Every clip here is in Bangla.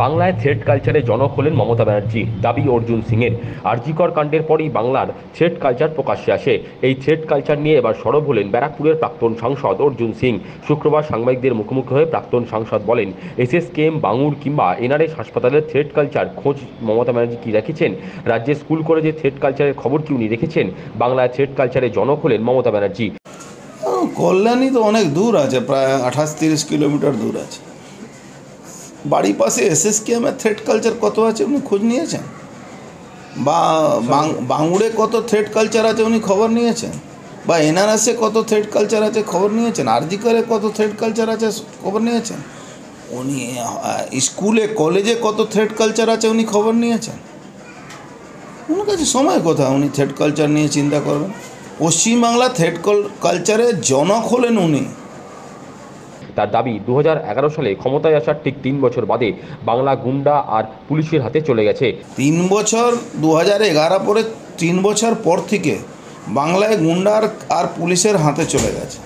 বাংলায় থ্রেড কালচারে জনক হলেন মমতা ব্যানার্জি, দাবি অর্জুন সিংয়ের। আরজিকর কাণ্ডের পরই বাংলার থ্রেড কালচার প্রকাশ্যে আসে। এই থ্রেড কালচার নিয়ে এবার সরব হলেন ব্যারাকপুরের প্রাক্তন সাংসদ অর্জুন সিং। শুক্রবার সাংবাদিকদের মুখোমুখি হয়ে প্রাক্তন সাংসদ বলেন, এসএসকেএম, বাঙুর কিংবা এনআরএস হাসপাতালের থ্রেড কালচার খোঁজ মমতা ব্যানার্জি কি রেখেছেন? রাজ্যের স্কুল কলেজে থ্রেড কালচারের খবর কি উনি রেখেছেন? বাংলায় থ্রেড কালচারে জনক হলেন মমতা ব্যানার্জি। কল্যাণী তো অনেক দূর আছে, প্রায় 28-30 কিলোমিটার দূর আছে। বাড়ির পাশে এসএসকেএমের থ্রেড কালচার কত আছে উনি খোঁজ নিয়েছেন? বা বাঙুরে কত থ্রেড কালচার আছে উনি খবর নিয়েছেন? বা এনআরএসে কত থ্রেড কালচার আছে খবর নিয়েছেন? আরজিকরে কত থ্রেড কালচার আছে খবর নিয়েছেন? উনি স্কুলে কলেজে কত থ্রেড কালচার আছে উনি খবর নিয়েছেন? ওনার কাছে সময় কোথায় উনি থ্রেড কালচার নিয়ে চিন্তা করবেন? পশ্চিমবাংলা থ্রেড কালচারের জনক হলেন উনি। তার দাবি, 2011 সালে ক্ষমতায় আসার ঠিক 3 বছর বাদে বাংলা গুন্ডা আর পুলিশের হাতে চলে গেছে। 3 বছর 2011 পরে 3 বছর পর থেকে বাংলায় গুন্ডা আর পুলিশের হাতে চলে গেছে।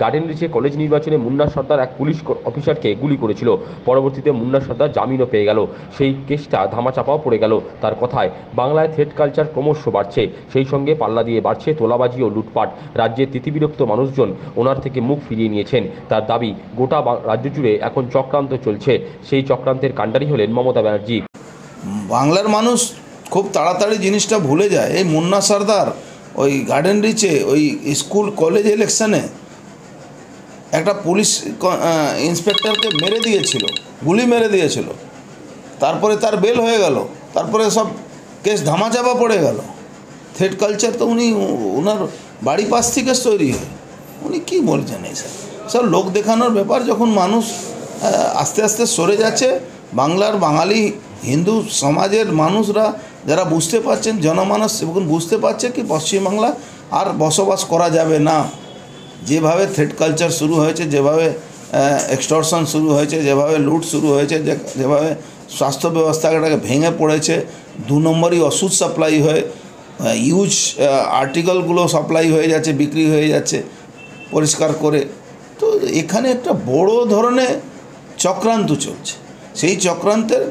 গার্ডেন রিচে কলেজ নির্বাচনে মুন্না সর্দার এক পুলিশ অফিসারকে গুলি করেছিল। পরবর্তীতে মুন্না সর্দার জামিনও পেয়ে গেল। সেই কেসটা ধামাচাপাও পড়ে গেল। তার কথায়, বাংলায় থ্রেড কালচার ক্রমশ বাড়ছে, সেই সঙ্গে পাল্লা দিয়ে বাড়ছে তোলাবাজি ও লুটপাট। রাজ্যের তিতিবিরক্ত মানুষজন ওনার থেকে মুখ ফিরিয়ে নিয়েছেন। তার দাবি, গোটা রাজ্য জুড়ে এখন চক্রান্ত চলছে। সেই চক্রান্তের কাণ্ডারি হলেন মমতা ব্যানার্জি। বাংলার মানুষ খুব তাড়াতাড়ি জিনিসটা ভুলে যায়। এই মুন্না সর্দার ওই গার্ডেন রিচে ওই স্কুল কলেজ ইলেকশনে একটা পুলিশ ইন্সপেক্টরকে মেরে দিয়েছিল, গুলি মেরে দিয়েছিল। তারপরে তার বেল হয়ে গেল, তারপরে সব কেস ধামাচাপা পড়ে গেল। থ্রেড কালচার তো উনি ওনার বাড়ি পাশ থেকে তৈরি হয়। উনি কী বলছেন এইসব সব লোক দেখানোর ব্যাপার? যখন মানুষ আস্তে আস্তে সরে যাচ্ছে, বাংলার বাঙালি হিন্দু সমাজের মানুষরা যারা বুঝতে পারছেন, জনমানস এখন বুঝতে পারছে কি পশ্চিমবাংলা আর বসবাস করা যাবে না। যেভাবে থ্রেড কালচার শুরু হয়েছে, যেভাবে এক্সটর্শন শুরু হয়েছে, যেভাবে লুট শুরু হয়েছে, যেভাবে স্বাস্থ্য ব্যবস্থাটাকে ভেঙে পড়েছে, 2 নম্বরই ওষুধ সাপ্লাই হয়ে ইউজ আর্টিকেলগুলো সাপ্লাই হয়ে যাচ্ছে, বিক্রি হয়ে যাচ্ছে পরিষ্কার করে। তো এখানে একটা বড় ধরনের চক্রান্ত চলছে। সেই চক্রান্তের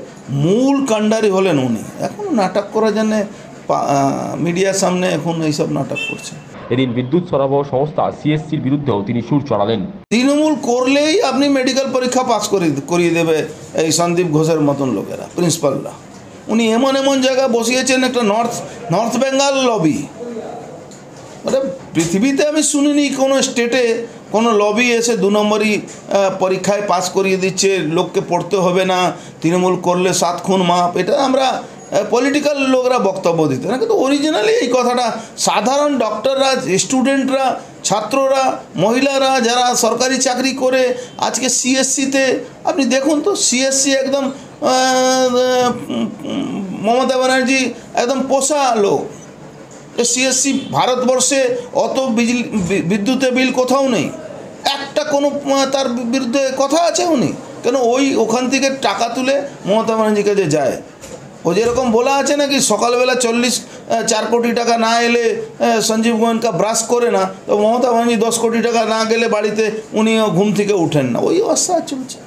মূল কাণ্ডারি হলেন উনি। এখন নাটক করার জন্য মিডিয়ার সামনে এখন এইসব নাটক করছে। এদিন বিদ্যুৎ সরবরাহ সংস্থা সিএসসির বিরুদ্ধেও তিনি সুর চড়ালেন। তৃণমূল করলেই আপনি মেডিকেল পরীক্ষা পাস করিয়ে দেবে এই সন্দীপ ঘোষের মতন লোকেরা, প্রিন্সিপালরা। উনি এমন এমন জায়গায় বসিয়েছেন একটা নর্থ বেঙ্গল লবি। মানে পৃথিবীতে আমি শুনিনি কোনো স্টেটে কোনো লবি এসে 2 নম্বরই পরীক্ষায় পাস করিয়ে দিচ্ছে, লোককে পড়তে হবে না, তৃণমূল করলে 7 খুন মাপ। এটা আমরা পলিটিক্যাল লোকরা বক্তব্য দিতে না, কিন্তু অরিজিনালি এই কথাটা সাধারণ ডক্টররা, স্টুডেন্টরা, ছাত্ররা, মহিলারা যারা সরকারি চাকরি করে আজকে সিএসসিতে আপনি দেখুন তো, সিএসসি একদম মমতা ব্যানার্জি একদম পোষা লোক। সিএসসি ভারতবর্ষে অত বিদ্যুতের বিল কোথাও নেই, একটা কোনো তার বিরুদ্ধে কথা আছে উনি? কেন ওখান থেকে টাকা তুলে মমতা ব্যানার্জির কাছে যায়। ও যেরকম বলা আছে নাকি সকালবেলা 4 কোটি টাকা না এলে সঞ্জীব গোয়েঙ্কা ব্রাশ করে না, তো মমতা ব্যানার্জি 10 কোটি টাকা না গেলে বাড়িতে উনিও ঘুম থেকে উঠেন না। ওই অবস্থা চলছে।